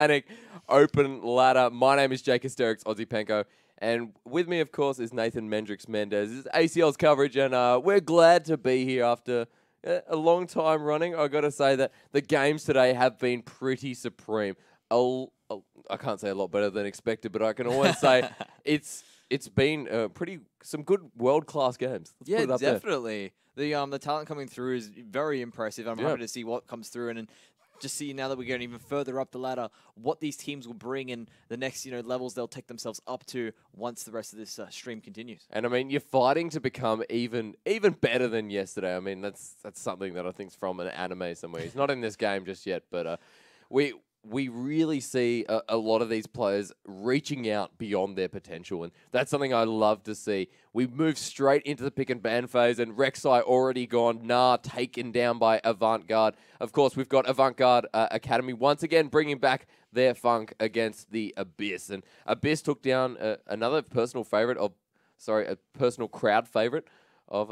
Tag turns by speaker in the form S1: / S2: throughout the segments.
S1: Titanic Open ladder. My name is Jake Hysterics, Aussie Penko. And with me, of course, is Nathan Mendrix Mendez. This is ACL's coverage, and we're glad to be here after a long time running. I've got to say that the games today have been pretty supreme. I can't say a lot better than expected, but I can always say it's been some good world-class games. Let's put it up
S2: definitely. There. The talent coming through is very impressive. I'm happy to see what comes through and just see now that we're going even further up the ladder, what these teams will bring in the next levels they'll take themselves up to once the rest of this stream continues.
S1: And I mean, you're fighting to become even better than yesterday. I mean, that's something that I think's from an anime somewhere. He's not in this game just yet, but we really see a lot of these players reaching out beyond their potential, and that's something I love to see. We move straight into the pick and ban phase, and Rek'Sai already gone, taken down by Avant Garde. Of course, we've got Avant Garde Academy once again bringing back their funk against the Abyss, and Abyss took down another personal favorite a personal crowd favorite of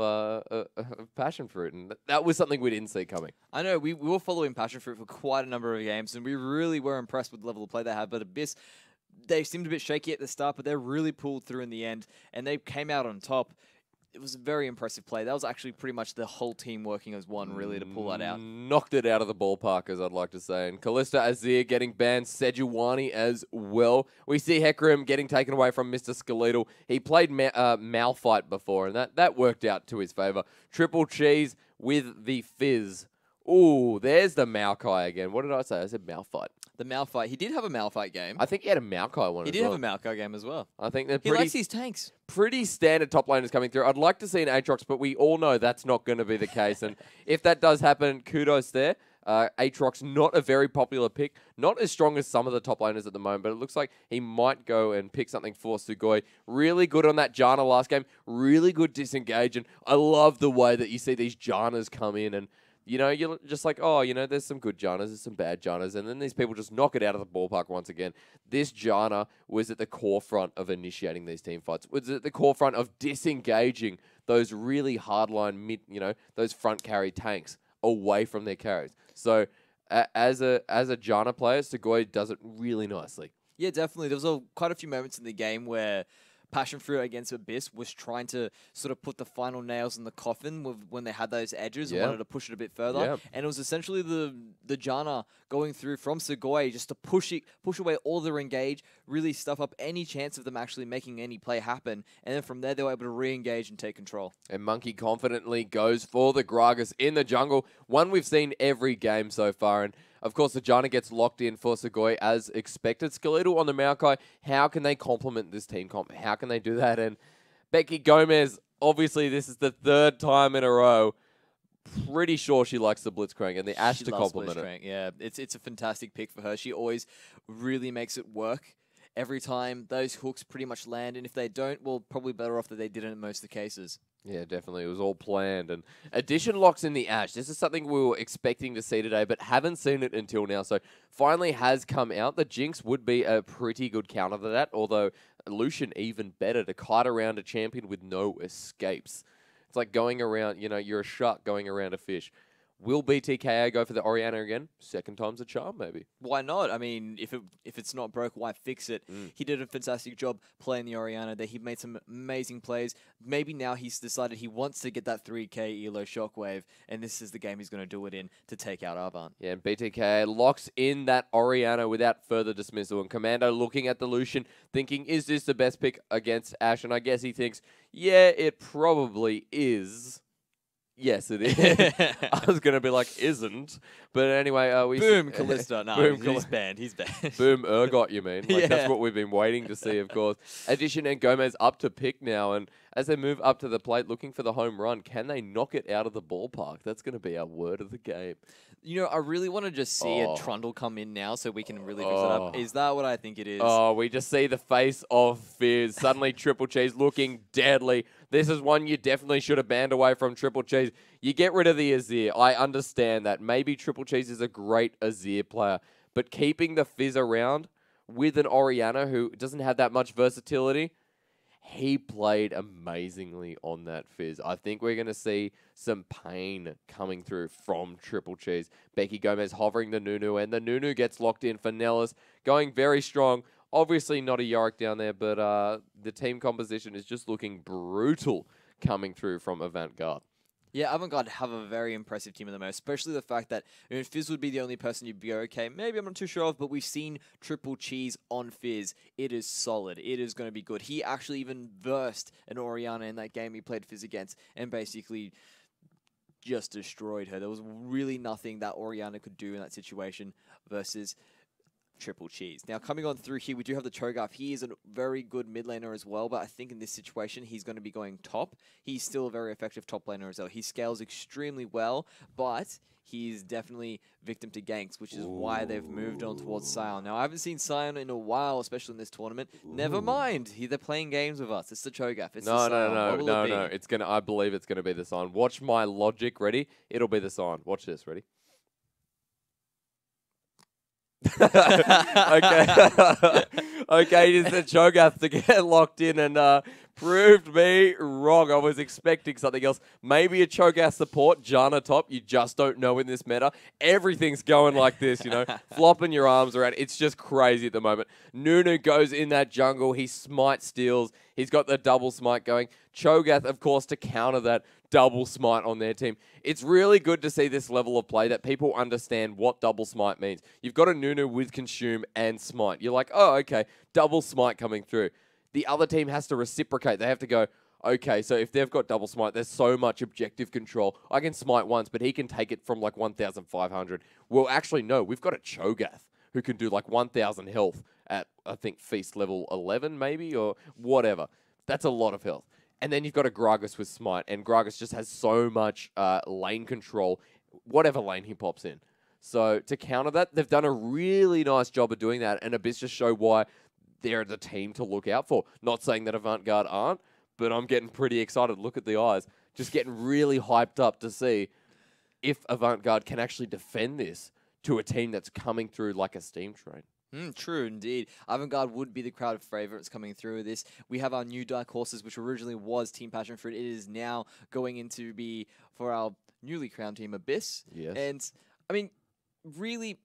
S1: Passion Fruit, and that was something we didn't see coming.
S2: I know, we were following Passion Fruit for quite a number of games, and we really were impressed with the level of play they had, but Abyss, they seemed a bit shaky at the start, but they really pulled through in the end, and they came out on top. It was a very impressive play. That was actually pretty much the whole team working as one, really, to pull that out.
S1: Knocked it out of the ballpark, as I'd like to say. And Kalista Azir getting banned, Sejuani as well. We see Hecarim getting taken away from Mr. Skeletal. He played Malphite before, and that worked out to his favor. Triple Cheese with the Fizz. Ooh, there's the Maokai again. What did I say? I said Malphite.
S2: The Malphite. He did have a Malphite game.
S1: I think he had a Maokai one
S2: He did have a Maokai game as well.
S1: I think
S2: he likes these tanks.
S1: Pretty standard top laners coming through. I'd like to see an Aatrox, but we all know that's not going to be the case. And if that does happen, kudos there. Aatrox, not a very popular pick. Not as strong as some of the top laners at the moment, but it looks like he might go and pick something for Sugoi. Really good on that Janna last game. Really good disengage. And I love the way that you see these Jannas come in and you're just like, there's some good Jannas, there's some bad Jannas, and then these people just knock it out of the ballpark once again. This Janna was at the core front of initiating these team fights, was at the core front of disengaging those really hardline those front carry tanks away from their carries. So as a Janna player, Sugoi does it really nicely.
S2: Yeah, definitely. There was quite a few moments in the game where Passion Fruit against Abyss was trying to sort of put the final nails in the coffin when they had those edges and wanted to push it a bit further.
S1: Yeah.
S2: And it was essentially the Janna going through from Sugoi just to push away all their engage, really stuff up any chance of them actually making any play happen. And then from there, they were able to re-engage and take control.
S1: And Monkey confidently goes for the Gragas in the jungle. One we've seen every game so far. And of course, the Janna gets locked in for Sugoi as expected. Skeletal on the Maokai. How can they complement this team comp? How can they do that? And Becky Gomez, obviously, this is the third time in a row. Pretty sure she likes the Blitzcrank and the Ashe to complement it.
S2: Yeah, it's a fantastic pick for her. She always really makes it work. Every time those hooks pretty much land, and if they don't, well, probably better off that they didn't in most of the cases.
S1: Yeah, definitely. It was all planned. And addition locks in the Ashe. This is something we were expecting to see today, but haven't seen it until now. So finally has come out. The Jinx would be a pretty good counter to that, although Lucian even better to kite around a champion with no escapes. It's like going around, you're a shark going around a fish. Will BTKA go for the Orianna again? Second time's a charm, maybe.
S2: Why not? I mean, if it's not broke, why fix it? He did a fantastic job playing the Orianna there. He made some amazing plays. Maybe now he's decided he wants to get that 3k ELO shockwave, and this is the game he's going to do it in to take out Avant.
S1: Yeah, and BTKA locks in that Orianna without further dismissal. And Commando looking at the Lucian, thinking, is this the best pick against Ashe? And I guess he thinks, yeah, it probably is. Yes, it is. I was going to be like, isn't. But anyway,
S2: Boom, Kalista. No, boom, he's banned. He's banned.
S1: Boom, Urgot, you mean. Like, that's what we've been waiting to see, of course. Addition and Gomez up to pick now. And as they move up to the plate looking for the home run, can they knock it out of the ballpark? That's going to be our word of the game.
S2: I really want to just see a Trundle come in now so we can really fix it up. Is that what I think it is?
S1: Oh, we just see the face of Fizz. Suddenly Triple Cheese looking deadly. This is one you definitely should have banned away from Triple Cheese. You get rid of the Azir. I understand that. Maybe Triple Cheese is a great Azir player. But keeping the Fizz around with an Orianna who doesn't have that much versatility, he played amazingly on that Fizz. I think we're going to see some pain coming through from Triple Cheese. Becky Gomez hovering the Nunu, and the Nunu gets locked in for Nellis, going very strong. Obviously not a Yorick down there, but the team composition is just looking brutal coming through from Avant Garde.
S2: Yeah, Avant-Garde have a very impressive team at the moment, especially the fact that Fizz would be the only person you'd be okay, maybe I'm not too sure of, but we've seen Triple Cheese on Fizz. It is solid. It is going to be good. He actually even versed an Orianna in that game he played Fizz against and basically just destroyed her. There was really nothing that Orianna could do in that situation versus Triple Cheese. Now, coming on through here, we do have the Cho'Gath. He is a very good mid laner as well, but I think in this situation, he's going to be going top. He's still a very effective top laner as well. He scales extremely well, but he's definitely victim to ganks, which is why they've moved on towards Sion. Now, I haven't seen Sion in a while, especially in this tournament. Never mind. They're playing games with us. It's the Cho'Gath. It's the Sion.
S1: No. It's gonna. I believe it's gonna be the Sion. Watch my logic. Ready? It'll be the Sion. Watch this. Ready? Okay. Okay, it is the Cho'Gath to get locked in and proved me wrong. I was expecting something else. Maybe a Cho'Gath support, Janna top. You just don't know in this meta. Everything's going like this, you know, flopping your arms around. It's just crazy at the moment. Nunu goes in that jungle. He smite steals. He's got the double smite going. Cho'Gath, of course, to counter that double smite on their team. It's really good to see this level of play that people understand what double smite means. You've got a Nunu with consume and smite. You're like, oh, okay, double smite coming through. The other team has to reciprocate. They have to go, okay, so if they've got double smite, there's so much objective control. I can smite once, but he can take it from like 1,500. Well, actually, no, we've got a Cho'Gath who can do like 1,000 health at, I think, feast level 11 maybe, or whatever. That's a lot of health. And then you've got a Gragas with smite, and Gragas just has so much lane control, whatever lane he pops in. So to counter that, they've done a really nice job of doing that, and Abyss just show why they're the team to look out for. Not saying that Avant Garde aren't, but I'm getting pretty excited. Look at the eyes. Just getting really hyped up to see if Avant Garde can actually defend this to a team that's coming through like a steam train.
S2: True, indeed. Avant-Garde would be the crowd of favourites coming through with this. We have our new Dark Horses, which originally was Team Passion Fruit. It is now going into be for our newly crowned team, Abyss.
S1: Yes.
S2: And, I mean, really,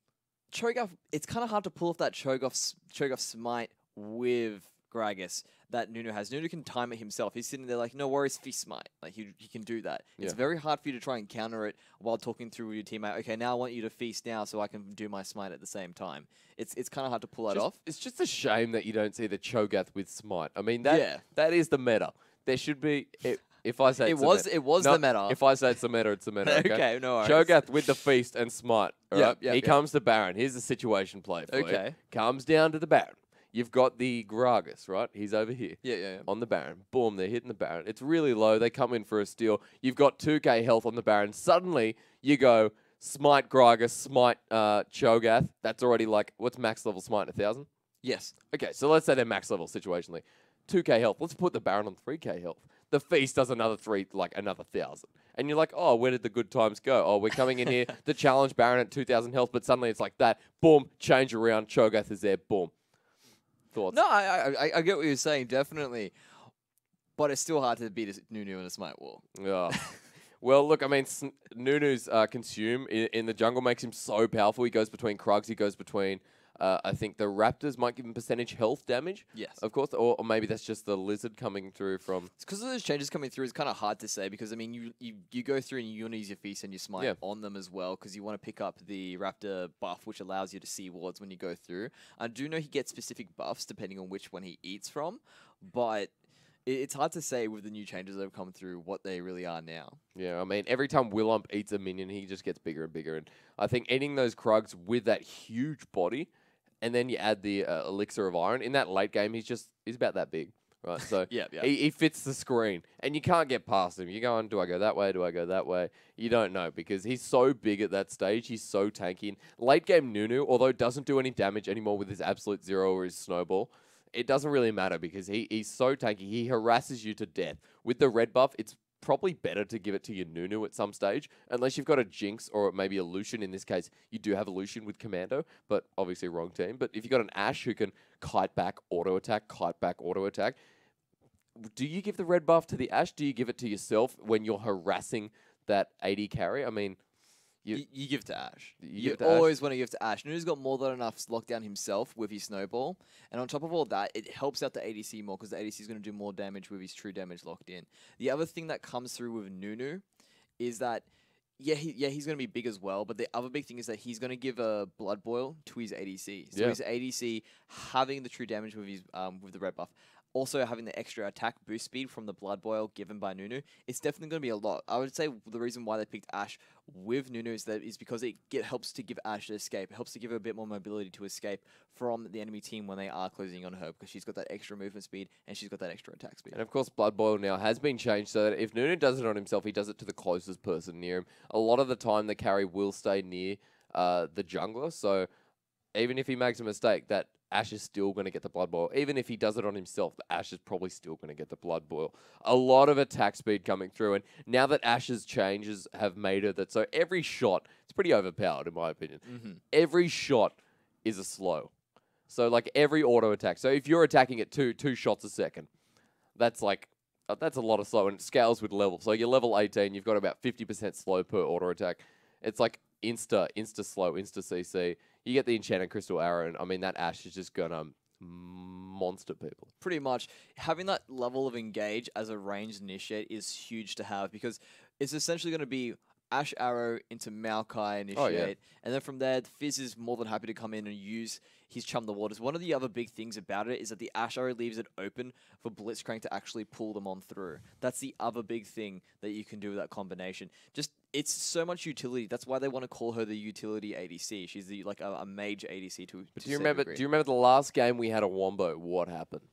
S2: Cho'Gath, it's kind of hard to pull off that Cho'Gath smite with Gragas that Nunu has. Nunu can time it himself. He's sitting there like, no worries, feast smite. Like, he can do that. Yeah. It's very hard for you to try and counter it while talking through with your teammate. Okay, now I want you to feast now so I can do my smite at the same time. It's kind of hard to pull that off.
S1: It's just a shame that you don't see the Cho'Gath with smite. I mean, that is the meta. There should be... If I say
S2: it was the meta.
S1: If I say it's the meta, it's the meta. Okay,
S2: okay, no worries.
S1: Cho'Gath with the feast and smite. All right?
S2: He
S1: comes to Baron. Here's the situation play for you. Comes down to the Baron. You've got the Gragas, right? He's over here.
S2: Yeah.
S1: On the Baron. Boom, they're hitting the Baron. It's really low. They come in for a steal. You've got 2k health on the Baron. Suddenly, you go smite Gragas, smite Cho'Gath. That's already like, what's max level smite? 1,000?
S2: Yes.
S1: Okay, so let's say they're max level situationally. 2k health. Let's put the Baron on 3k health. The feast does another 1,000. And you're like, oh, where did the good times go? Oh, we're coming in here to challenge Baron at 2,000 health, but suddenly it's like that. Boom, change around. Cho'Gath is there. Boom. Thoughts?
S2: No, I get what you're saying, definitely. But it's still hard to beat a Nunu in a smite wall.
S1: Yeah. Well, look, I mean, Nunu's consume in the jungle makes him so powerful. He goes between Krugs, he goes between... I think the Raptors might give him percentage health damage.
S2: Yes.
S1: Of course. Or maybe that's just the Lizard coming through from...
S2: It's because of those changes coming through. It's kind of hard to say because, I mean, you go through and you want to use your feast and your smite on them as well because you want to pick up the Raptor buff, which allows you to see wards when you go through. I do know he gets specific buffs depending on which one he eats from, but... It's hard to say with the new changes that have come through what they really are now.
S1: Yeah, I mean, every time Willump eats a minion, he just gets bigger and bigger. And I think eating those Krugs with that huge body... And then you add the Elixir of Iron. In that late game, he's about that big, right? So he fits the screen. And you can't get past him. You're going, do I go that way? Do I go that way? You don't know because he's so big at that stage. He's so tanky. And late game Nunu, although doesn't do any damage anymore with his Absolute Zero or his Snowball, it doesn't really matter because he's so tanky. He harasses you to death. With the red buff, it's probably better to give it to your Nunu at some stage, unless you've got a Jinx or maybe a Lucian. In this case, you do have a Lucian with Commando, but obviously wrong team. But if you've got an Ashe who can kite back, auto attack, do you give the red buff to the Ashe? Do you give it to yourself when you're harassing that AD carry? I mean,
S2: You give to Ashe.
S1: You give
S2: You
S1: it to Ashe?
S2: always want to give to Ashe. Nunu's got more than enough lockdown himself with his snowball. And on top of all that, it helps out the ADC more because the ADC is going to do more damage with his true damage locked in. The other thing that comes through with Nunu is that, he's going to be big as well. But the other big thing is that he's going to give a Blood Boil to his ADC. So his ADC having the true damage with his with the red buff. Also having the extra attack boost speed from the Blood Boil given by Nunu, it's definitely going to be a lot. I would say the reason why they picked Ashe with Nunu is because it helps to give Ashe the escape. It helps to give her a bit more mobility to escape from the enemy team when they are closing on her because she's got that extra movement speed and she's got that extra attack speed.
S1: And of course, Blood Boil now has been changed so that if Nunu does it on himself, he does it to the closest person near him. A lot of the time, the carry will stay near the jungler. So even if he makes a mistake, that Ashe is still going to get the Blood Boil. Even if he does it on himself, the Ashe is probably still going to get the Blood Boil. A lot of attack speed coming through. And now that Ashe's changes have made it that so every shot, it's pretty overpowered in my opinion. Every shot is a slow. So like every auto attack. So if you're attacking at two shots a second, that's like, that's a lot of slow. And it scales with level. So you're level 18, you've got about 50% slow per auto attack. It's like insta slow, insta CC. You get the Enchanted Crystal Arrow, and I mean, that Ashe is just going to monster people.
S2: Pretty much. Having that level of engage as a ranged initiate is huge to have because it's essentially going to be Ashe Arrow into Maokai initiate, and then from there, Fizz is more than happy to come in and use his Chum the Waters. One of the other big things about it is that the Ashe Arrow leaves it open for Blitzcrank to actually pull them on through. That's the other big thing that you can do with that combination. Just, it's so much utility. That's why they want to call her the utility ADC. She's the like a mage ADC to.
S1: But do you remember the last game we had a Wombo? What happened?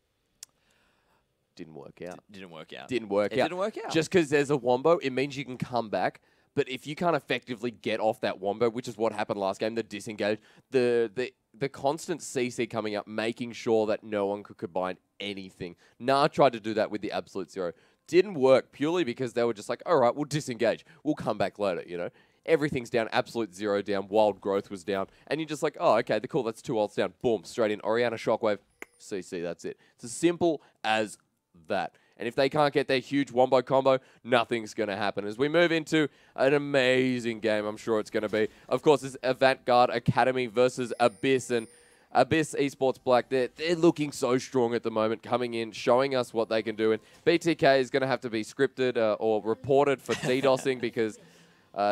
S1: Didn't work out.
S2: Didn't work out.
S1: Didn't work out.
S2: Didn't work out.
S1: Just because there's a Wombo, it means you can come back. But if you can't effectively get off that Wombo, which is what happened last game, the disengage, the constant CC coming up, making sure that no one could combine anything. Nah tried to do that with the Absolute Zero. Didn't work purely because they were just like, all right, we'll disengage. We'll come back later, you know. Everything's down, Absolute Zero down, Wild Growth was down. And you're just like, oh, okay, cool, that's 2 ults down. Boom, straight in. Orianna Shockwave, CC, that's it. It's as simple as that. And if they can't get their huge Wombo combo, nothing's going to happen. As we move into an amazing game, I'm sure it's going to be. Of course, it's Avant Garde Academy versus Abyss. And Abyss Esports Black, they're looking so strong at the moment, coming in, showing us what they can do. And BTK is going to have to be scripted or reported for DDoSing because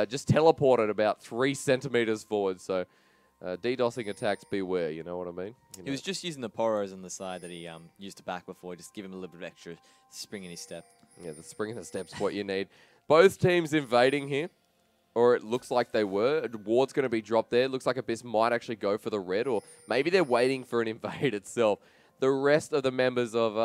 S1: just teleported about 3 centimeters forward. So DDoSing attacks, beware, you know what I mean? You know.
S2: He was just using the poros on the side that he used to back before, just give him a little bit of extra spring in his step.
S1: Yeah, the spring in the step's what you need. Both teams invading here, or it looks like they were. Ward's going to be dropped there. It looks like Abyss might actually go for the red, or maybe they're waiting for an invade itself. The rest of the members of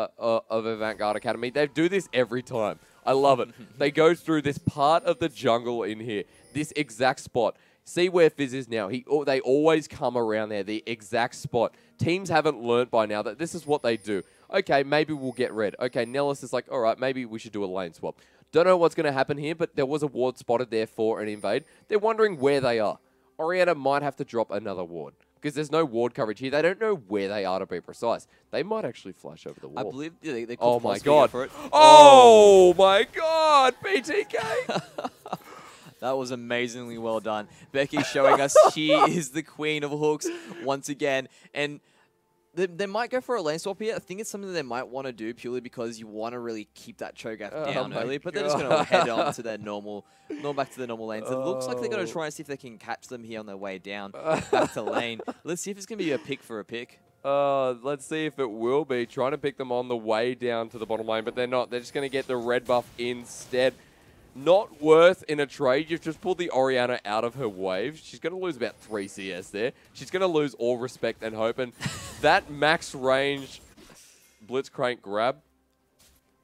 S1: Avant Garde Academy, they do this every time. I love it. They go through this part of the jungle in here, this exact spot. See where Fizz is now. They always come around there, the exact spot. Teams haven't learnt by now that this is what they do. Okay, maybe we'll get red. Okay, Nellis is like, all right, maybe we should do a lane swap. Don't know what's going to happen here, but there was a ward spotted there for an invade. They're wondering where they are. Orianna might have to drop another ward because there's no ward coverage here. They don't know where they are to be precise. They might actually flash over the wall.
S2: I believe they
S1: oh my god.
S2: For it.
S1: Oh my god, BTK.
S2: That was amazingly well done. Becky showing us she is the queen of hooks once again. And they might go for a lane swap here. I think it's something they might want to do purely because you want to really keep that Cho'Gath down early. But they're just going to head on to their back to their normal lanes. It looks like they're going to try and see if they can catch them here on their way down back to lane. Let's see if it's going to be a pick for a pick.
S1: Let's see if it will be. Trying to pick them on the way down to the bottom lane, but they're not. They're just going to get the red buff instead. Not worth in a trade. You've just pulled the Orianna out of her wave. She's going to lose about 3 CS there. She's going to lose all respect and hope. And that max range Blitzcrank grab,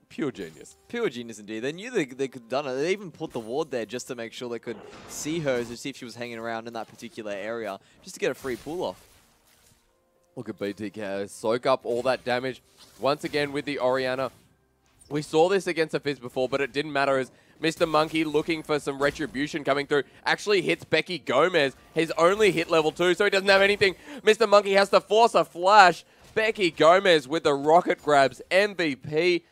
S1: pure genius.
S2: Pure genius indeed. They knew they could have done it. They even put the ward there just to make sure they could see her to see if she was hanging around in that particular area, just to get a free pull off.
S1: Look at BTK. Soak up all that damage. Once again with the Orianna. We saw this against a Fizz before, but it didn't matter as Mr. Monkey looking for some retribution coming through. Actually hits Becky Gomez. He's only hit level 2, so he doesn't have anything. Mr. Monkey has to force a flash. Becky Gomez with the rocket grabs. MVP.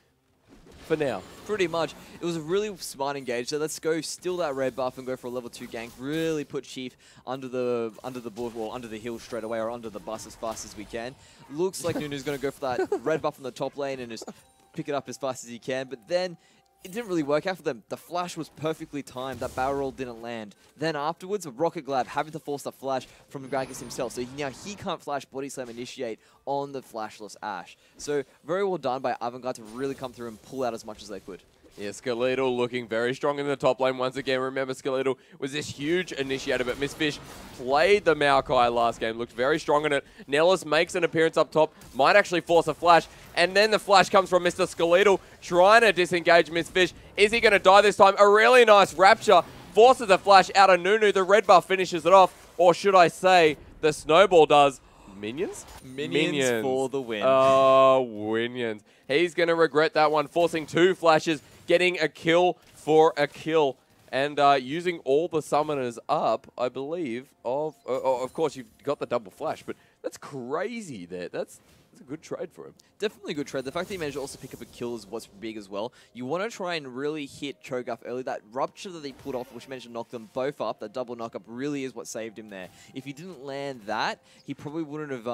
S1: for now.
S2: Pretty much. It was a really smart engage. So let's go steal that red buff and go for a level 2 gank. Really put Chief under the board, well, under the hill straight away, or under the bus as fast as we can. Looks like Nunu's going to go for that red buff on the top lane and just pick it up as fast as he can. But then it didn't really work out for them. The flash was perfectly timed. That barrel roll didn't land. Then afterwards, Rocket Glad having to force the flash from Gragas himself. So now he can't flash body slam initiate on the flashless Ashe. So very well done by Avant to really come through and pull out as much as they could.
S1: Yeah, Skeletal looking very strong in the top lane once again. Remember, Skeletal was this huge initiator, but Miss Fish played the Maokai last game, looked very strong in it. Nellis makes an appearance up top, might actually force a flash, and then the flash comes from Mr. Skeletal, trying to disengage Miss Fish. Is he going to die this time? A really nice Rapture forces a flash out of Nunu. The red buff finishes it off, or should I say, the snowball does. Minions?
S2: Minions for the win.
S1: Oh, Minions. He's going to regret that one, forcing 2 flashes, getting a kill for a kill, and using all the summoners up, I believe, of course, you've got the double flash, but that's crazy there. That's a good trade for him.
S2: Definitely a good trade. The fact that he managed to also pick up a kill is what's big as well. You want to try and really hit Cho'Gath early. That rupture that he pulled off, which managed to knock them both up, that double knock-up really is what saved him there. If he didn't land that, he probably wouldn't have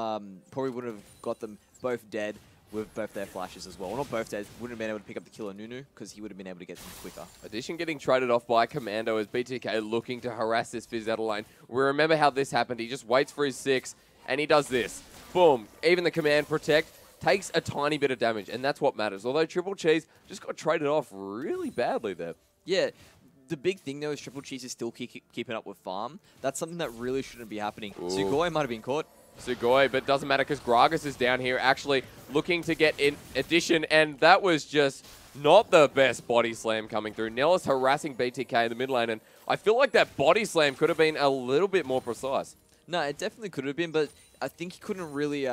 S2: got them both dead with both their flashes as well. Well, not both dead, wouldn't have been able to pick up the kill on Nunu because he would have been able to get them quicker.
S1: Addition getting traded off by Commando as BTK looking to harass this Fizz out of lane. We remember how this happened. He just waits for his 6 and he does this. Boom. Even the command protect takes a tiny bit of damage, and that's what matters. Although Triple Cheese just got traded off really badly there.
S2: Yeah. The big thing, though, is Triple Cheese is still keeping up with farm. That's something that really shouldn't be happening. Ooh. Sugoi might have been caught.
S1: Sugoi, but it doesn't matter because Gragas is down here actually looking to get in addition, and that was just not the best body slam coming through. Nellis harassing BTK in the mid lane, and I feel like that body slam could have been a little bit more precise.
S2: No, it definitely could have been, but I think he couldn't really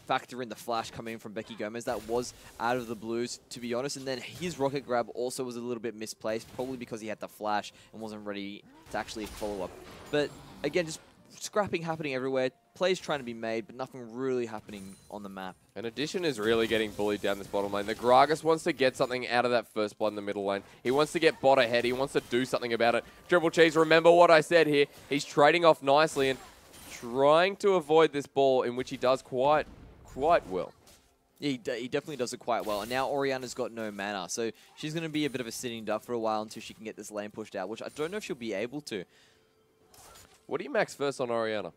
S2: factor in the flash coming from Becky Gomez. That was out of the blues, to be honest. And then his rocket grab also was a little bit misplaced, probably because he had the flash and wasn't ready to actually follow up. But again, just scrapping happening everywhere. Plays trying to be made, but nothing really happening on the map.
S1: And Addition is really getting bullied down this bottom lane. The Gragas wants to get something out of that first blood in the middle lane. He wants to get bot ahead. He wants to do something about it. Triple Cheese, remember what I said here. He's trading off nicely and trying to avoid this ball, in which he does quite well.
S2: Yeah, he definitely does it quite well. And now Oriana's got no mana, so she's going to be a bit of a sitting duck for a while until she can get this lane pushed out, which I don't know if she'll be able to.
S1: What do you max first on Oriana?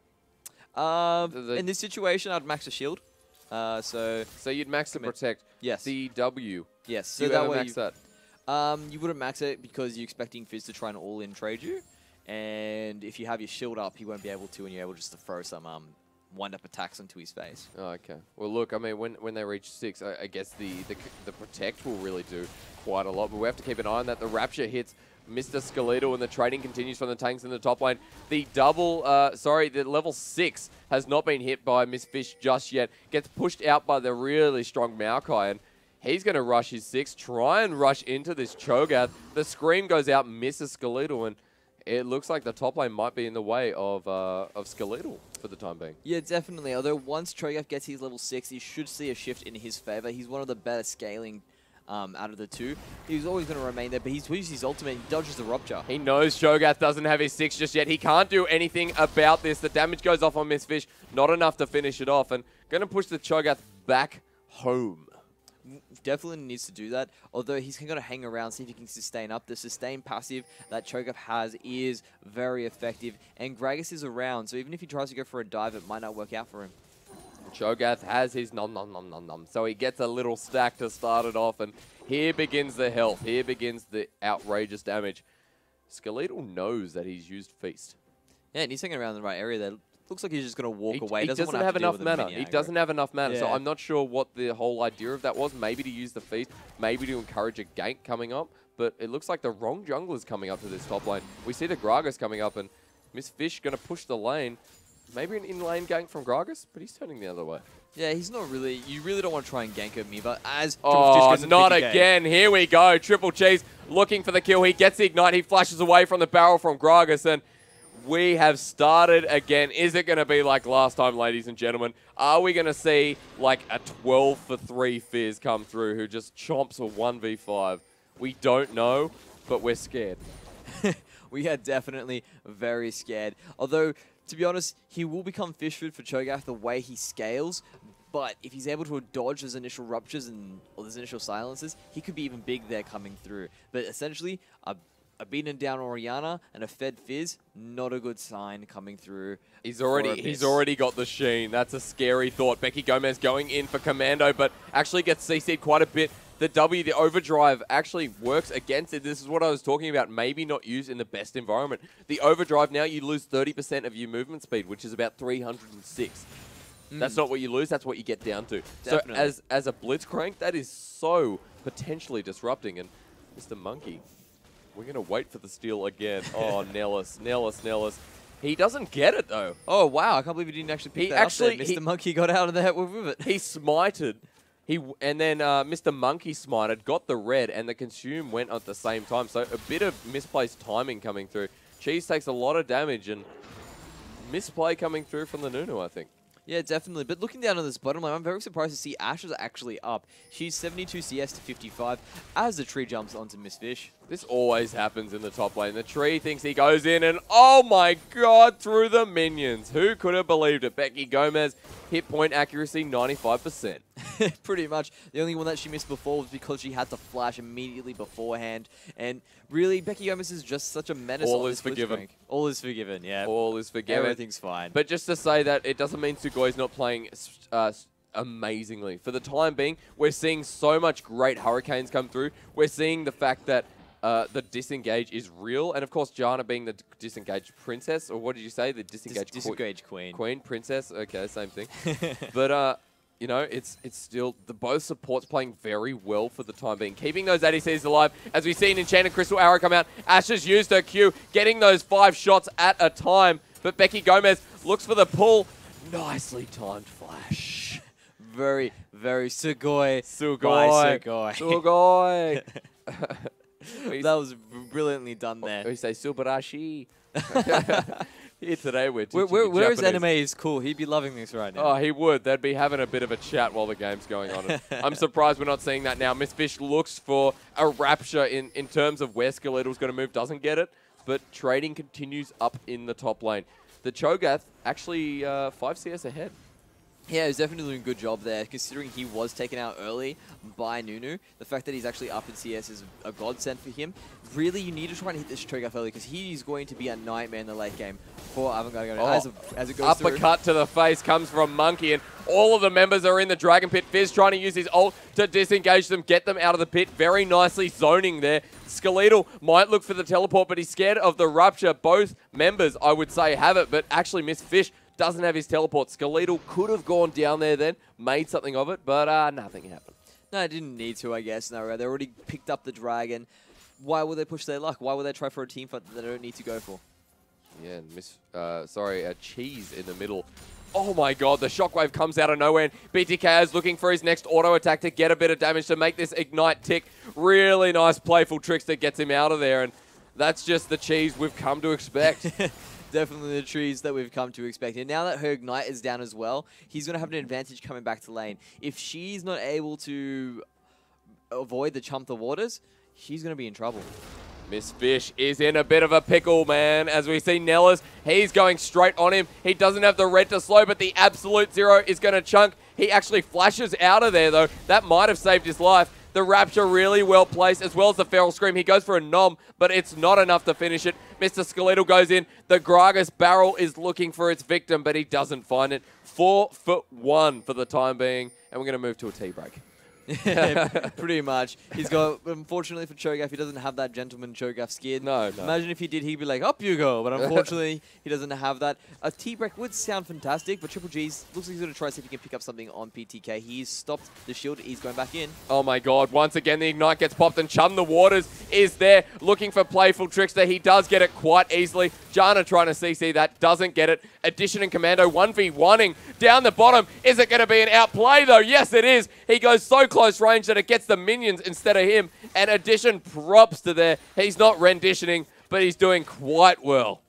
S2: In this situation, I'd max a shield. So
S1: you'd max the protect.
S2: Yes.
S1: The W.
S2: Yes.
S1: So that way max that.
S2: You wouldn't max it because you're expecting Fizz to try and all-in trade you. And if you have your shield up, he won't be able to, and you're able just to throw some wind-up attacks onto his face.
S1: Oh, okay. Well, look, I mean, when they reach 6, I guess the protect will really do quite a lot. But we have to keep an eye on that. The Rapture hits Mr. Skeletal, and the trading continues from the tanks in the top lane. The the level 6 has not been hit by Miss Fish just yet. Gets pushed out by the really strong Maokai, and he's going to rush his 6, try and rush into this Cho'Gath. The scream goes out, misses Skeletal, and it looks like the top lane might be in the way of Skeletal for the time being.
S2: Yeah, definitely. Although once Cho'Gath gets his level 6, he should see a shift in his favor. He's one of the better scaling out of the two. He's always going to remain there, but he's used his ultimate. He dodges the rupture.
S1: He knows Cho'Gath doesn't have his 6 just yet. He can't do anything about this. The damage goes off on Miss Fish. Not enough to finish it off. And going to push the Cho'Gath back home.
S2: Definitely needs to do that, although he's going to hang around, see if he can sustain up. The sustain passive that Cho'Gath has is very effective, and Gragas is around, so even if he tries to go for a dive, it might not work out for him.
S1: Cho'Gath has his nom, so he gets a little stack to start it off, and here begins the health. Here begins the outrageous damage. Skeletal knows that he's used Feast.
S2: Yeah, and he's hanging around in the right area there. Looks like he's just going to walk away.
S1: He doesn't have enough mana. He doesn't have enough mana, so I'm not sure what the whole idea of that was. Maybe to use the Feast, maybe to encourage a gank coming up, but it looks like the wrong jungler's coming up to this top lane. We see the Gragas coming up, and Miss Fish going to push the lane. Maybe an in-lane gank from Gragas, but he's turning the other way.
S2: Yeah, he's not really... You really don't want to try and gank at me, but as...
S1: Oh, not again. Here we go. Triple Cheese looking for the kill. He gets the ignite. He flashes away from the barrel from Gragas, and We have started again. Is it going to be like last time, ladies and gentlemen? Are we going to see like a 12 for 3 Fizz come through who just chomps a 1v5? We don't know, but we're scared.
S2: We are definitely very scared. Although, to be honest, he will become fish food for Cho'Gath the way he scales. But if he's able to dodge those initial ruptures or those initial silences, he could be even big there coming through. But essentially, a beaten down Orianna and a fed Fizz, not a good sign coming through.
S1: He's already got the Sheen. That's a scary thought. Becky Gomez going in for Commando, but actually gets CC'd quite a bit. The W, the overdrive, actually works against it. This is what I was talking about, maybe not used in the best environment. The overdrive, now you lose 30% of your movement speed, which is about 306. That's not what you lose, that's what you get down to.
S2: Definitely.
S1: So as a Blitzcrank, that is so potentially disrupting. And Mr. Monkey, we're going to wait for the steal again. Oh, Nellis. He doesn't get it, though.
S2: Oh, wow. I can't believe he didn't actually pick that up there. Mr. Monkey got out of there with it.
S1: He smited. And then Mr. Monkey smited, got the red, and the consume went at the same time. So a bit of misplaced timing coming through. Cheese takes a lot of damage, and misplay coming through from the Nunu, I think.
S2: Yeah, definitely. But looking down on this bottom line, I'm very surprised to see Ash is actually up. She's 72 CS to 55 as the tree jumps onto Miss Fish.
S1: This always happens in the top lane. The tree thinks he goes in and, oh my god, through the minions. Who could have believed it? Becky Gomez, hit point accuracy 95%.
S2: Pretty much. The only one that she missed before was because she had to flash immediately beforehand. And really, Becky Gomez is just such a menace.
S1: All is forgiven.
S2: All is forgiven, yeah.
S1: All is forgiven.
S2: Everything's fine.
S1: But just to say that, it doesn't mean Sugoi's not playing amazingly. For the time being, we're seeing so much great hurricanes come through. We're seeing the fact that the disengage is real. And of course, Jana being the disengaged princess, or what did you say? The disengaged
S2: queen.
S1: Queen, princess. Okay, same thing. But, you know, it's still both supports playing very well for the time being. Keeping those ADCs alive. As we've seen Enchanted Crystal Arrow come out, Ash has used her Q, getting those 5 shots at a time. But Becky Gomez looks for the pull. Nicely timed flash.
S2: Very, very Sugoi.
S1: Sugoi.
S2: That was brilliantly done there.
S1: We say Subarashi. Here today we're teaching
S2: Where's
S1: Japanese.
S2: Anime is cool. He'd be loving this right now.
S1: Oh, he would. They'd be having a bit of a chat while the game's going on. I'm surprised we're not seeing that now. Miss Fish looks for a rapture in terms of where Skeletal's going to move. Doesn't get it, but trading continues up in the top lane. The Cho'Gath actually 5 CS ahead.
S2: Yeah, he's definitely doing a good job there, considering he was taken out early by Nunu. The fact that he's actually up in CS is a godsend for him. Really, you need to try and hit this Cho'Gath early, because he's going to be a nightmare in the late game for Avant. As it goes
S1: Uppercut
S2: through.
S1: to the face comes from Monkey, and all of the members are in the Dragon Pit. Fizz trying to use his ult to disengage them, get them out of the pit. Very nicely zoning there. Skeletal might look for the teleport, but he's scared of the rupture. Both members, I would say, have it, but actually Miss Fish doesn't have his teleport. Skeletal could have gone down there then, made something of it, but nothing happened.
S2: No, it didn't need to, I guess. No, they already picked up the dragon. Why would they push their luck? Why would they try for a team fight that they don't need to go for?
S1: Yeah, Cheese in the middle. Oh my god, the shockwave comes out of nowhere, and BTK is looking for his next auto attack to get a bit of damage to make this ignite tick. Really nice playful tricks that gets him out of there, and that's just the Cheese we've come to expect.
S2: Definitely the trees that we've come to expect. And now that her Ignite is down as well, he's going to have an advantage coming back to lane. If she's not able to avoid the Chump the Waters, she's going to be in trouble.
S1: Miss Fish is in a bit of a pickle, man. As we see Nellis, he's going straight on him. He doesn't have the red to slow, but the absolute zero is going to chunk. He actually flashes out of there, though. That might have saved his life. The Rapture really well placed, as well as the Feral Scream. He goes for a nom, but it's not enough to finish it. Mr. Skeletal goes in. The Gragas barrel is looking for its victim, but he doesn't find it. 4-1 for the time being, and we're going to move to a tea break.
S2: Pretty much. He's got, unfortunately for Cho'Gath, he doesn't have that gentleman Cho'Gath skin.
S1: No.
S2: Imagine if he did, he'd be like, up you go. But unfortunately, he doesn't have that. A tea break would sound fantastic, but Triple G's looks like he's going to try to see if he can pick up something on PTK. He's stopped the shield. He's going back in.
S1: Oh my god. Once again, the Ignite gets popped, and Chum the Waters is there looking for playful trickster. He does get it quite easily. Jana trying to CC that, doesn't get it. Addition and Commando 1v1ing down the bottom. Is it going to be an outplay though? Yes, it is. He goes so close range that it gets the minions instead of him. And Addition props to there. He's not renditioning, but he's doing quite well.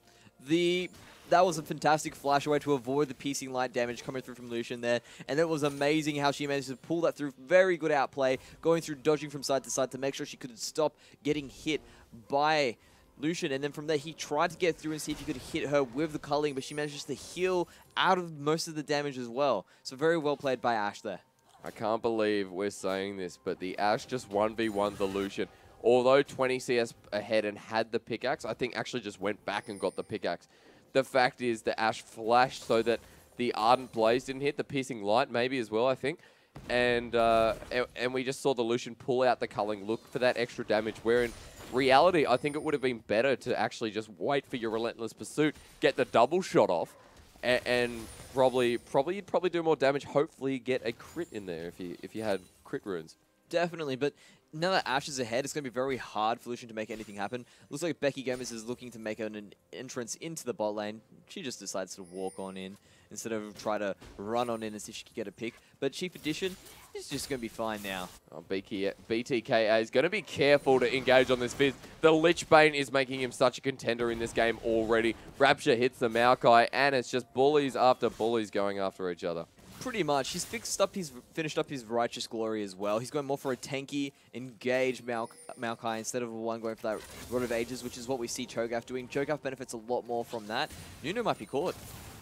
S2: That was a fantastic flash away to avoid the piercing light damage coming through from Lucian there. And it was amazing how she managed to pull that through. Very good outplay, going through, dodging from side to side to make sure she could stop getting hit by Lucian. And then from there, he tried to get through and see if he could hit her with the culling, but she managed just to heal out of most of the damage as well. So very well played by Ashe there.
S1: I can't believe we're saying this, but the Ashe just 1v1 the Lucian. Although 20 CS ahead and had the pickaxe, I think actually just went back and got the pickaxe. The fact is the Ashe flashed so that the Ardent Blaze didn't hit, the Piercing Light maybe as well, I think. And we just saw the Lucian pull out the culling, look for that extra damage, where in reality, I think it would have been better to actually just wait for your Relentless Pursuit, get the double shot off, and you'd probably do more damage, hopefully get a crit in there if you had crit runes.
S2: Definitely, but now that Ashe is ahead, it's going to be very hard for Lucian to make anything happen. Looks like Becky Gomez is looking to make an entrance into the bot lane. She just decides to walk on in instead of try to run on in and see if she can get a pick. But Chief Edition is just going to be fine now.
S1: Oh, BTKA is going to be careful to engage on this Fizz. The Lich Bane is making him such a contender in this game already. Rapture hits the Maokai, and it's just bullies after bullies going after each other.
S2: Pretty much. He's finished up his Righteous Glory as well. He's going more for a tanky, engaged Maokai instead of one going for that Rod of Ages, which is what we see Cho'Gath doing. Cho'Gath benefits a lot more from that. Nunu might be caught.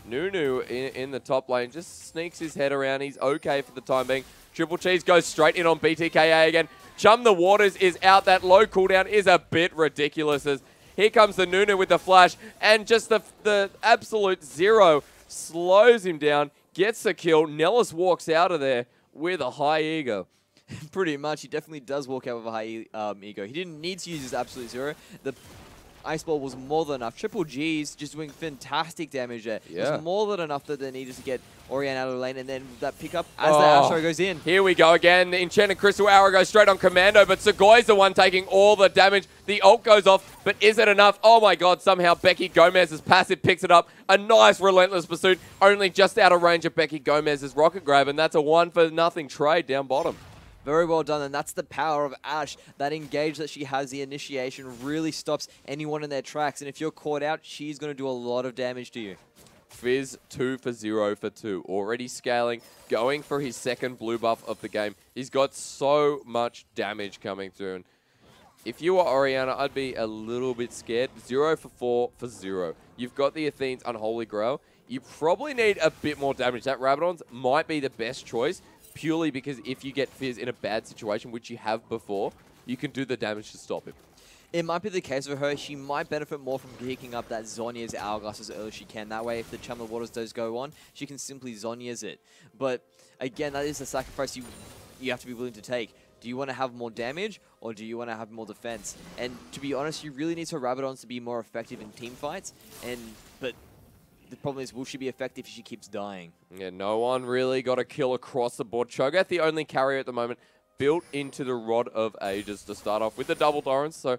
S1: Nunu in the top lane just sneaks his head around. He's okay for the time being. Triple Cheese goes straight in on BTKA again. Chum the Waters is out. That low cooldown is a bit ridiculous as here comes the Nunu with the flash, and just the absolute zero slows him down. Gets the kill. Nellis walks out of there with a high ego.
S2: Pretty much. He definitely does walk out with a high ego. He didn't need to use his absolute zero. The Ice Ball was more than enough. Triple G's just doing fantastic damage there.
S1: Yeah.
S2: It was more than enough that they needed to get Orianne out of the lane, and then that pickup as the Astro goes in.
S1: Here we go again. The Enchanted Crystal Arrow goes straight on Commando, but Segoy's the one taking all the damage. The ult goes off, but is it enough? Oh my god, somehow Becky Gomez's passive picks it up. A nice Relentless Pursuit, only just out of range of Becky Gomez's Rocket Grab, and that's a 1-for-0 trade down bottom.
S2: Very well done, and that's the power of Ashe. That engage that she has, the initiation, really stops anyone in their tracks. And if you're caught out, she's going to do a lot of damage to you.
S1: Fizz 2 for 0 for 2. Already scaling, going for his second blue buff of the game. He's got so much damage coming through. And if you were Orianna, I'd be a little bit scared. 0 for 4 for 0. You've got the Athene's Unholy Grail. You probably need a bit more damage. That Rabadon's might be the best choice, purely because if you get Fizz in a bad situation, which you have before, you can do the damage to stop him.
S2: It might be the case for her. She might benefit more from picking up that Zhonya's Hourglass as early as she can. That way, if the Chum of Waters does go on, she can simply Zhonya's it. But again, that is a sacrifice you have to be willing to take. Do you want to have more damage, or do you want to have more defense? And to be honest, you really need her Rabadons to be more effective in team fights. But the problem is, will she be effective if she keeps dying?
S1: Yeah, no one really got a kill across the board. Cho'Gath, the only carrier at the moment, built into the Rod of Ages to start off with the double Dorans. So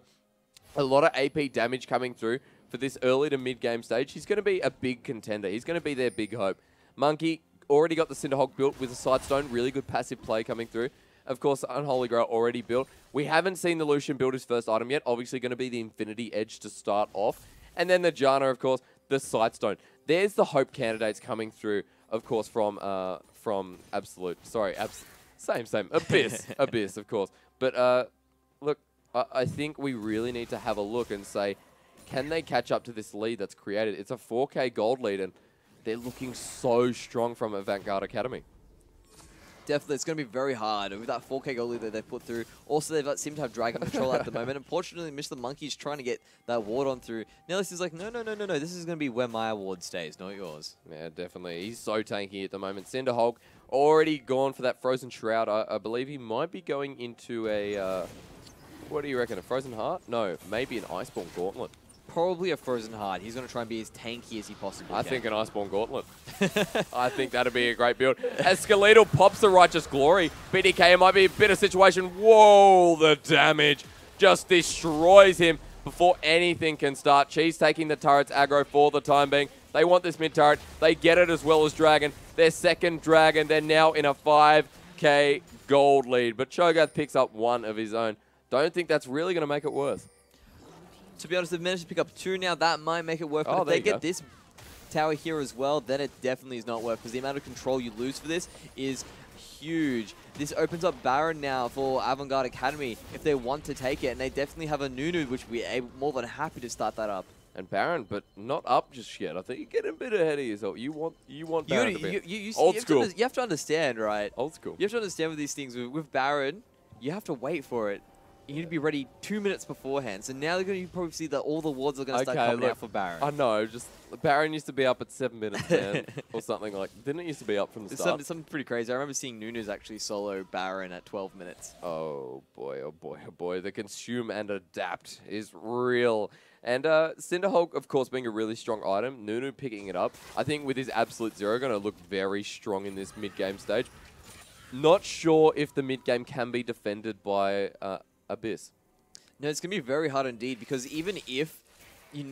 S1: a lot of AP damage coming through for this early to mid-game stage. He's going to be a big contender. He's going to be their big hope. Monkey already got the Cinderhawk built with a Sightstone. Really good passive play coming through. Of course, Unholy Grail already built. We haven't seen the Lucian build his first item yet. Obviously going to be the Infinity Edge to start off. And then the Janna, of course, the Sightstone. There's the hope candidates coming through, of course, from Absolute. Sorry, same. Abyss. Abyss, of course. But look, I think we really need to have a look and say, can they catch up to this lead that's created? It's a 4K gold lead, and they're looking so strong from Avant Academy.
S2: Definitely, it's going to be very hard with that 4K goal lead that they put through. Also, they seem to have Dragon Patrol at the moment. Unfortunately, Mr. Monkey's trying to get that ward on through. Nellis is like, no. This is going to be where my award stays, not yours.
S1: Yeah, definitely. He's so tanky at the moment. Cinderhawk already gone for that Frozen Shroud. I believe he might be going into a... what do you reckon? A Frozen Heart? No, maybe an Iceborne Gauntlet.
S2: Probably a Frozen Heart. He's going to try and be as tanky as he possibly can.
S1: I think an Iceborne Gauntlet. I think that'd be a great build. As Skeletal pops the Righteous Glory, BDK might be a bit of situation. Whoa, the damage just destroys him before anything can start. Cheese taking the turret's aggro for the time being. They want this mid turret. They get it as well as Dragon. Their second Dragon. They're now in a 5K gold lead. But Cho'Gath picks up one of his own. Don't think that's really going to make it worth.
S2: To be honest, they've managed to pick up 2 now. That might make it worth. But
S1: Oh,
S2: if
S1: there
S2: they
S1: you
S2: get
S1: go.
S2: this tower here as well, then it definitely is not worth, because the amount of control you lose for this is huge. This opens up Baron now for Avant Academy if they want to take it, and they definitely have a Nunu, which we're more than happy to start that up.
S1: And Baron, but not up just yet. I think you're getting a bit ahead of yourself. You want Baron to be old school.
S2: You have to understand, right?
S1: Old school.
S2: You have to understand with these things. With Baron, you have to wait for it. You need to be ready 2 minutes beforehand. So now they're going to probably see that all the wards are going to start coming out for Baron.
S1: I know, just Baron used to be up at 7 minutes, man, or something like. Didn't it used to be up from the start?
S2: Something pretty crazy. I remember seeing Nunez actually solo Baron at 12 minutes.
S1: Oh boy, oh boy, oh boy. The consume and adapt is real. And Cinderhulk, of course, being a really strong item. Nunu picking it up. I think with his Absolute Zero, going to look very strong in this mid-game stage. Not sure if the mid-game can be defended by Abyss.
S2: No, it's going to be very hard indeed, because even if you're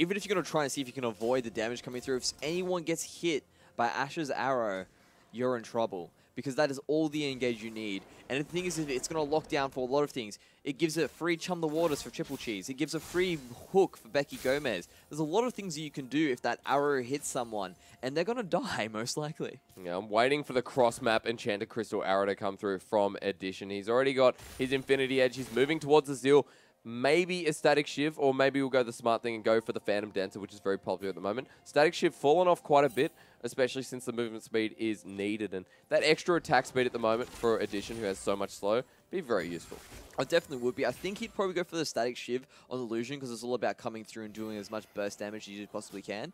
S2: going to try and see if you can avoid the damage coming through, if anyone gets hit by Asher's arrow, you're in trouble, because that is all the engage you need. And the thing is, it's going to lock down for a lot of things. It gives a free Chum the Waters for Triple Cheese. It gives a free hook for Becky Gomez. There's a lot of things that you can do if that arrow hits someone, and they're going to die, most likely.
S1: Yeah, I'm waiting for the cross-map Enchanted Crystal arrow to come through from Edition. He's already got his Infinity Edge. He's moving towards the Zeal. Maybe a Static Shiv, or maybe we'll go the smart thing and go for the Phantom Dancer, which is very popular at the moment. Static Shiv fallen off quite a bit, especially since the movement speed is needed. And that extra attack speed at the moment for Edition, who has so much slow, be very useful.
S2: I definitely would be. I think he'd probably go for the Static Shiv on Illusion, because it's all about coming through and doing as much burst damage as you possibly can.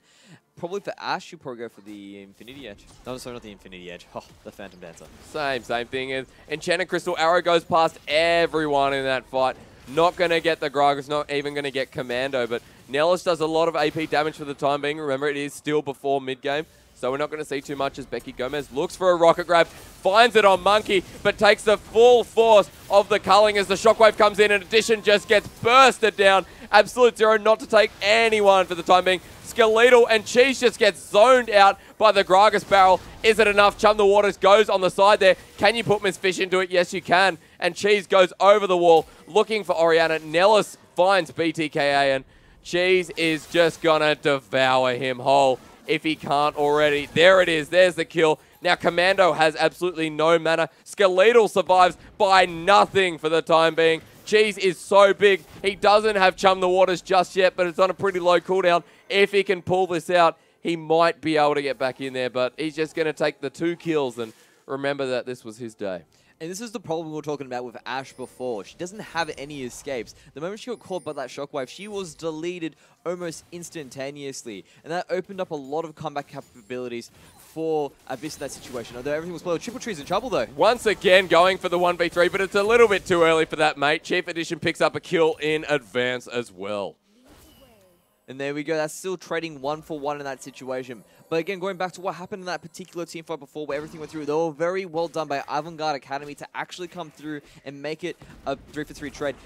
S2: Probably for Ash, you'd probably go for the Infinity Edge. No, sorry, not the Infinity Edge. Oh, the Phantom Dancer.
S1: Same thing. Enchanted Crystal arrow goes past everyone in that fight. Not going to get the Gragas, not even going to get Commando, but Nellis does a lot of AP damage for the time being. Remember, it is still before mid-game, so we're not going to see too much as Becky Gomez looks for a rocket grab, finds it on Monkey, but takes the full force of the culling as the shockwave comes in, and Edition just gets bursted down. Absolute Zero not to take anyone for the time being. Skeletal and Cheese just gets zoned out by the Gragas barrel. Is it enough? Chum the Waters goes on the side there. Can you put Miss Fish into it? Yes, you can. And Cheese goes over the wall looking for Oriana. Nellis finds BTKA, and Cheese is just going to devour him whole if he can't already. There it is. There's the kill. Now Commando has absolutely no mana. Skeletal survives by nothing for the time being. Cheese is so big. He doesn't have Chum the Waters just yet, but it's on a pretty low cooldown. If he can pull this out, he might be able to get back in there, but he's just going to take the 2 kills and remember that this was his day.
S2: And this is the problem we were talking about with Ash before. She doesn't have any escapes. The moment she got caught by that shockwave, she was deleted almost instantaneously. And that opened up a lot of combat capabilities for Abyss in that situation. Although everything was played, Triple Tree's in trouble though.
S1: Once again going for the 1v3, but it's a little bit too early for that, mate. Chief Edition picks up a kill in advance as well.
S2: And there we go. That's still trading 1-for-1 in that situation. But again, going back to what happened in that particular team fight before where everything went through, they were very well done by Avant Academy to actually come through and make it a 3-for-3 trade.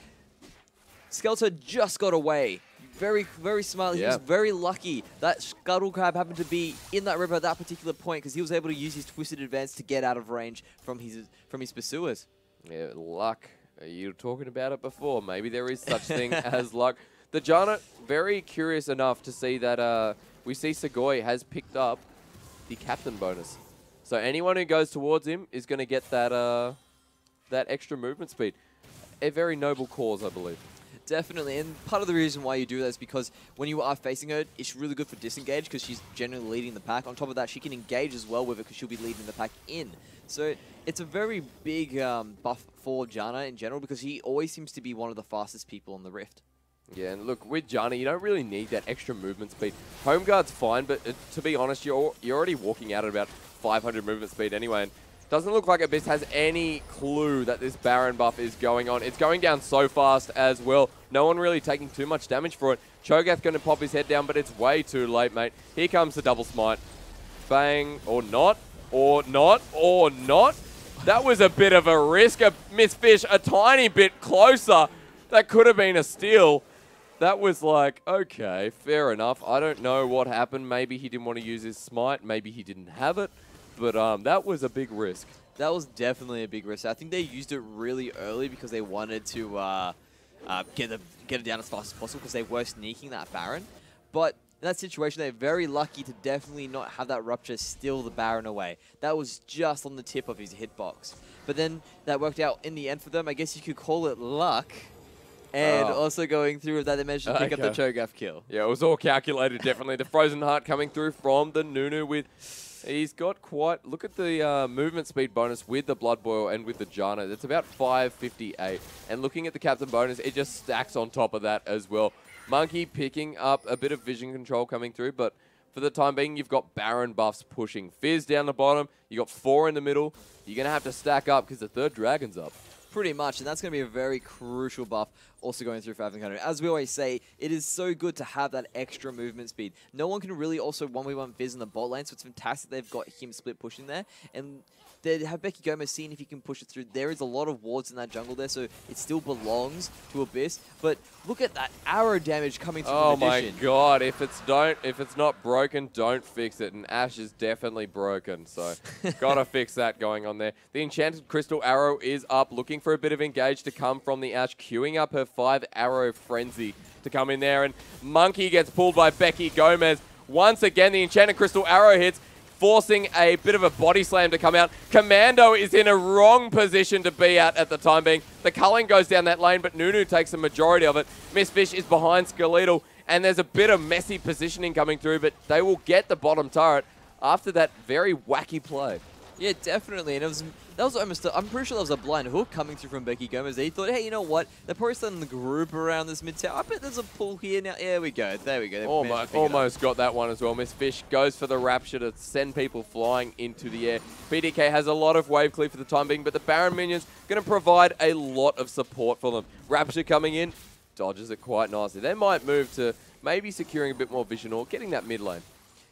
S2: Skeletor just got away. Very, very smartly.
S1: Yeah.
S2: He was very lucky that Scuttle Crab happened to be in that river at that particular point, because he was able to use his Twisted Advance to get out of range from his pursuers.
S1: Yeah, luck. You were talking about it before. Maybe there is such thing as luck. The Jana, very curious enough to see that we see Segoy has picked up the captain bonus. So anyone who goes towards him is going to get that that extra movement speed. A very noble cause, I believe.
S2: Definitely, and part of the reason why you do that is because when you are facing her, it's really good for disengage because she's generally leading the pack. On top of that, she can engage as well with it because she'll be leading the pack in. So it's a very big buff for Jana in general because he always seems to be one of the fastest people on the Rift.
S1: Yeah, and look, with Jana, you don't really need that extra movement speed. Home guard's fine, but to be honest, you're already walking out at about 500 movement speed anyway. And doesn't look like Abyss has any clue that this Baron buff is going on. It's going down so fast as well. No one really taking too much damage for it. Cho'Gath going to pop his head down, but it's way too late, mate. Here comes the double smite. Bang, or not, or not, or not. That was a bit of a risk. Miss Fish a tiny bit closer. That could have been a steal. That was like, okay, fair enough. I don't know what happened. Maybe he didn't want to use his smite. Maybe he didn't have it. But that was a big risk.
S2: That was definitely a big risk. I think they used it really early because they wanted to get it down as fast as possible because they were sneaking that Baron. But in that situation, they're very lucky to definitely not have that Rupture steal the Baron away. That was just on the tip of his hitbox. But then that worked out in the end for them. I guess you could call it luck. And also going through with that, they managed to pick up the Cho'Gath kill.
S1: Yeah, it was all calculated, definitely. The Frozen Heart coming through from the Nunu with... He's got quite... Look at the movement speed bonus with the Blood Boil and with the Janna. It's about 558. And looking at the Captain bonus, it just stacks on top of that as well. Monkey picking up a bit of vision control coming through, but for the time being, you've got Baron buffs pushing. Fizz down the bottom. You got 4 in the middle. You're going to have to stack up because the third Dragon's up.
S2: Pretty much, and that's going to be a very crucial buff also going through for Avant. As we always say, it is so good to have that extra movement speed. No one can really also 1v1 Fizz in the bot lane, so it's fantastic they've got him split pushing there. And they have Becky Gomez seeing if he can push it through. There is a lot of wards in that jungle there, so it still belongs to Abyss. But look at that arrow damage coming through from Magician.
S1: My god, if it's not broken, don't fix it. And Ashe is definitely broken, so gotta fix that going on there. The Enchanted Crystal Arrow is up, looking for a bit of engage to come from the Ashe, queuing up her 5-arrow frenzy to come in there. And Monkey gets pulled by Becky Gomez. Once again, the Enchanted Crystal Arrow hits, forcing a bit of a body slam to come out. Commando is in a wrong position to be at the time being. The culling goes down that lane, but Nunu takes the majority of it. Miss Fish is behind Skeletal, and there's a bit of messy positioning coming through, but they will get the bottom turret after that very wacky play.
S2: Yeah, definitely. And that was almost, I'm pretty sure that was a blind hook coming through from Becky Gomez. They thought, hey, you know what? They're probably starting the group around this mid tower. I bet there's a pull here now. There we go. There we go.
S1: Almost got that one as well. Miss Fish goes for the Rapture to send people flying into the air. PDK has a lot of wave clear for the time being, but the Baron minions going to provide a lot of support for them. Rapture coming in, dodges it quite nicely. They might move to maybe securing a bit more vision or getting that mid lane.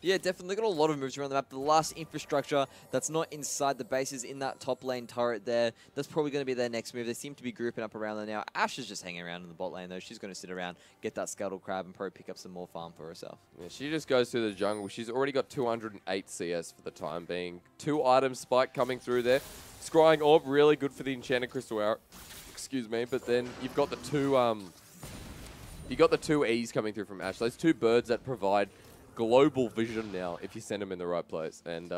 S2: Yeah, definitely. They've got a lot of moves around the map. The last infrastructure that's not inside the base is in that top lane turret there. That's probably going to be their next move. They seem to be grouping up around there now. Ashe is just hanging around in the bot lane, though. She's going to sit around, get that Scuttle Crab, and probably pick up some more farm for herself.
S1: Yeah, she just goes through the jungle. She's already got 208 CS for the time being. 2 items spike coming through there. Scrying Orb, really good for the Enchanted Crystal Arrow. Excuse me, but then you've got the two E's coming through from Ashe. Those 2 birds that provide global vision now if you send them in the right place, and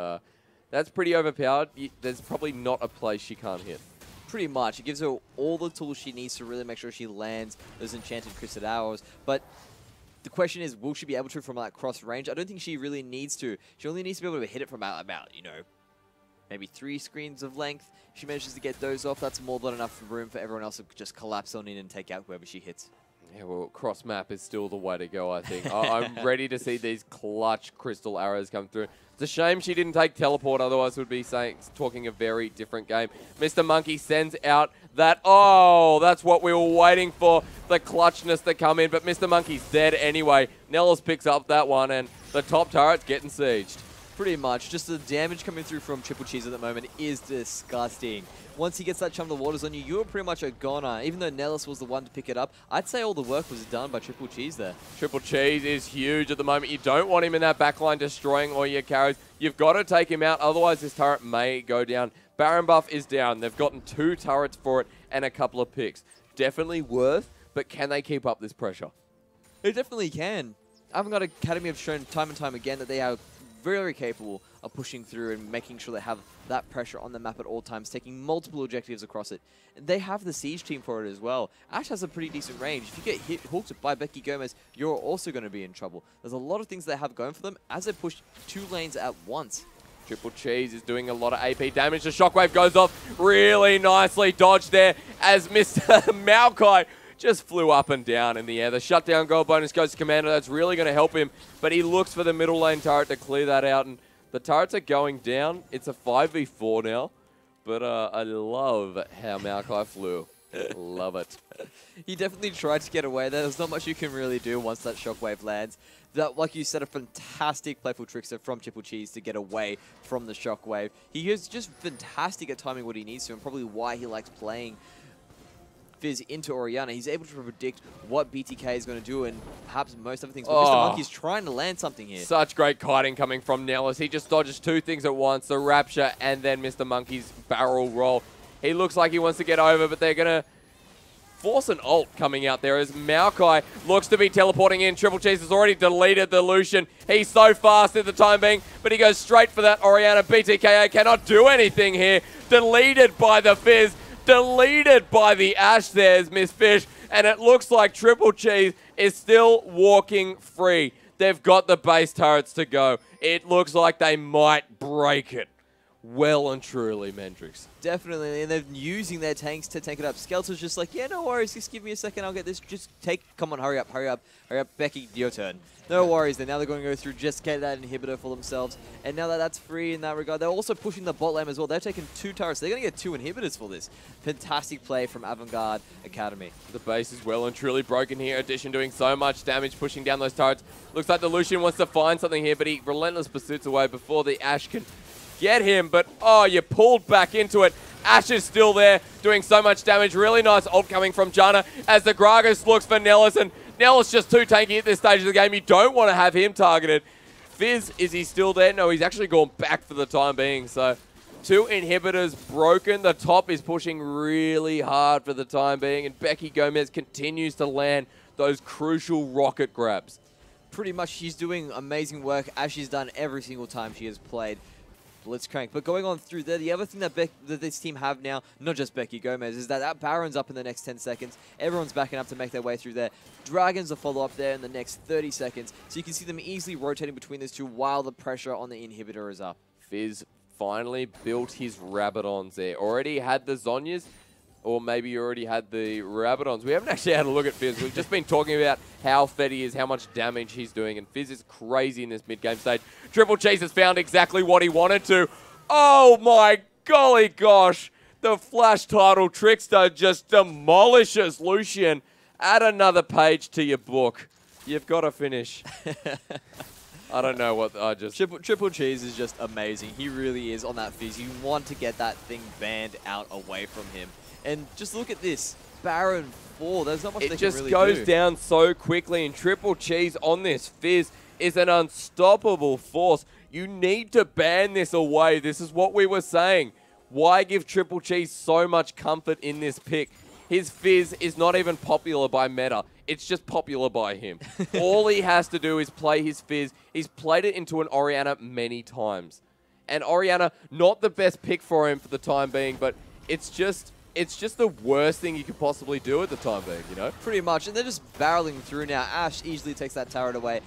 S1: that's pretty overpowered. There's probably not a place she can't hit.
S2: Pretty much. It gives her all the tools she needs to really make sure she lands those Enchanted Crystal Arrows, but the question is, will she be able to from that cross range? I don't think she really needs to. She only needs to be able to hit it from about you know, maybe 3 screens of length. If she manages to get those off, that's more than enough room for everyone else to just collapse on in and take out whoever she hits.
S1: Yeah, well, cross map is still the way to go, I think. I'm ready to see these clutch crystal arrows come through. It's a shame she didn't take teleport, otherwise we'd be talking a very different game. Mr. Monkey sends out that, that's what we were waiting for, the clutchness to come in, but Mr. Monkey's dead anyway. Nellis picks up that one, and the top turret's getting sieged.
S2: Pretty much. Just the damage coming through from Triple Cheese at the moment is disgusting. Once he gets that Chum of the Waters on you, you're pretty much a goner. Even though Nellis was the one to pick it up, I'd say all the work was done by Triple Cheese there.
S1: Triple Cheese is huge at the moment. You don't want him in that backline destroying all your carries. You've got to take him out, otherwise this turret may go down. Baron buff is down. They've gotten 2 turrets for it and a couple of picks. Definitely worth, but can they keep up this pressure?
S2: They definitely can. Avant Academy have shown time and time again that they are very capable of pushing through and making sure they have that pressure on the map at all times, taking multiple objectives across it. And they have the siege team for it as well. Ashe has a pretty decent range. If you get hooked by Becky Gomez, you're also going to be in trouble. There's a lot of things they have going for them as they push 2 lanes at once.
S1: Triple Cheese is doing a lot of AP damage. The shockwave goes off really nicely dodged there as Mr. Maokai just flew up and down in the air. The shutdown gold bonus goes to Commander. That's really going to help him, but he looks for the middle lane turret to clear that out, and the turrets are going down. It's a 5v4 now, but I love how Maokai flew. Love it.
S2: He definitely tried to get away there. There's not much you can really do once that shockwave lands. That, like you said, a fantastic playful trickster from Triple Cheese to get away from the shockwave. He is just fantastic at timing what he needs to, and probably why he likes playing Fizz into Orianna. He's able to predict what BTK is going to do and perhaps most other things. But Mr. Monkey's trying to land something here.
S1: Such great kiting coming from Nellis. He just dodges 2 things at once, the Rapture and then Mr. Monkey's barrel roll. He looks like he wants to get over, but they're going to force an ult coming out there as Maokai looks to be teleporting in. Triple Cheese has already deleted the Lucian. He's so fast at the time being, but he goes straight for that Orianna. BTKA cannot do anything here. Deleted by the Fizz. Deleted by the Ashe. There's Miss Fish. And it looks like Triple Cheese is still walking free. They've got the base turrets to go. It looks like they might break it. Well and truly, Mendrix.
S2: Definitely, and they're using their tanks to tank it up. Skelter's just like, yeah, no worries, just give me a second, I'll get this. Just come on, hurry up, hurry up, hurry up. Becky, your turn. No worries, then now they're going to go through, just get that inhibitor for themselves. And now that that's free in that regard, they're also pushing the bot lane as well. They're taking 2 turrets. They're going to get 2 inhibitors for this. Fantastic play from Avant Academy.
S1: The base is well and truly broken here. Addition doing so much damage, pushing down those turrets. Looks like the Lucian wants to find something here, but he relentless pursuits away before the Ashe can get him, but oh, you pulled back into it. Ashe is still there, doing so much damage. Really nice ult coming from Janna as the Gragas looks for Nellis, and Nellis just too tanky at this stage of the game. You don't want to have him targeted. Fizz, is he still there? No, he's actually gone back for the time being, so 2 inhibitors broken. The top is pushing really hard for the time being, and Becky Gomez continues to land those crucial rocket grabs.
S2: Pretty much, she's doing amazing work as she's done every single time she has played Blitzcrank. But going on through there, the other thing that this team have now, not just Becky Gomez, is that Baron's up in the next 10 seconds. Everyone's backing up to make their way through there. Dragons will follow up there in the next 30 seconds. So you can see them easily rotating between those two while the pressure on the inhibitor is up.
S1: Fizz finally built his Rabadons there. Already had the Zonyas, or maybe you already had the Rabadons. We haven't actually had a look at Fizz. We've just been talking about how fed he is, how much damage he's doing, and Fizz is crazy in this mid-game stage. Triple Cheese has found exactly what he wanted to. Oh my golly gosh. The Flash title Trickster just demolishes Lucian. Add another page to your book. You've got to finish. I don't know what I just...
S2: Triple Cheese is just amazing. He really is on that Fizz. You want to get that thing banned out away from him. And just look at this. Baron 4. There's not much they can really do.
S1: It just goes down so quickly, and Triple Cheese on this Fizz is an unstoppable force. You need to ban this away. This is what we were saying. Why give Triple Cheese so much comfort in this pick? His Fizz is not even popular by meta. It's just popular by him. All he has to do is play his Fizz. He's played it into an Orianna many times. And Orianna, not the best pick for him for the time being, but it's just the worst thing you could possibly do at the time being, you know?
S2: Pretty much. And they're just barreling through now. Ashe easily takes that turret away.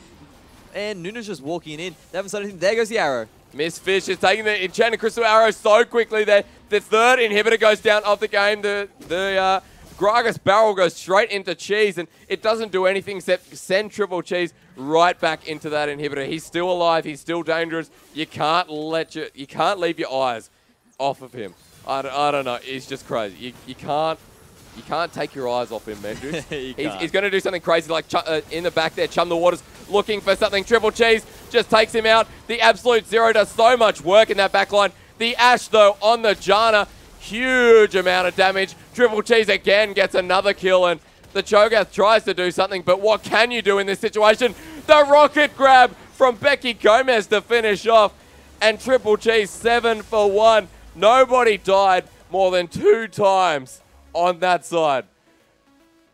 S2: And Nuna's just walking in. They haven't started anything. There goes the arrow.
S1: Miss Fish is taking the Enchanted Crystal Arrow so quickly there. The 3rd inhibitor goes down off the game. The Gragas barrel goes straight into Cheese, and it doesn't do anything except send Triple Cheese right back into that inhibitor. He's still alive. He's still dangerous. You can't leave your eyes off of him. I don't know. He's just crazy. You can't take your eyes off him, Mendrix. He's going to do something crazy like in the back there, Chum the Waters looking for something. Triple Cheese just takes him out. The Absolute Zero does so much work in that back line. The Ashe, though, on the Janna, huge amount of damage. Triple Cheese again gets another kill, and the Cho'Gath tries to do something, but what can you do in this situation? The rocket grab from Becky Gomez to finish off, and Triple Cheese 7 for 1. Nobody died more than 2 times on that side.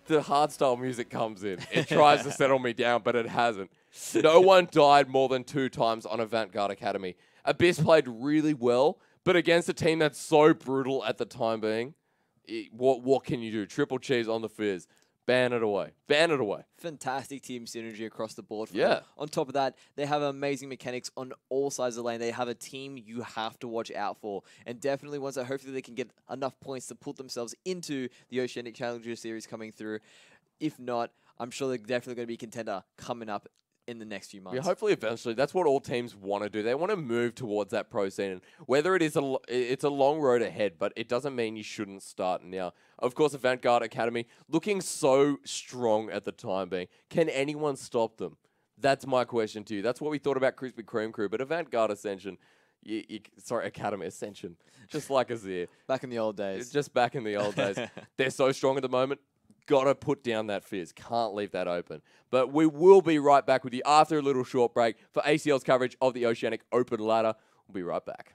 S1: The hardstyle music comes in. It tries to settle me down, but it hasn't. No one died more than 2 times on Avant Academy. Abyss played really well, but against a team that's so brutal at the time being, what can you do? Triple Cheese on the Fizz. Ban it away. Ban it away.
S2: Fantastic team synergy across the board.
S1: Yeah.
S2: On top of that, they have amazing mechanics on all sides of the lane. They have a team you have to watch out for. And definitely ones that hopefully they can get enough points to put themselves into the Oceanic Challenger Series coming through. If not, I'm sure they're definitely going to be a contender coming up in the next few months.
S1: Yeah, hopefully eventually. That's what all teams want to do. They want to move towards that pro scene. And whether it's a long road ahead, but it doesn't mean you shouldn't start now. Of course, Avant Academy looking so strong at the time being. Can anyone stop them? That's my question to you. That's what we thought about Krispy Kreme crew, but Avant Ascension, Academy Ascension, just like Azir.
S2: Back in the old days.
S1: Just back in the old days. They're so strong at the moment. Got to put down that Fizz. Can't leave that open. But we will be right back with you after a little short break for ACL's coverage of the Oceanic Open Ladder. We'll be right back.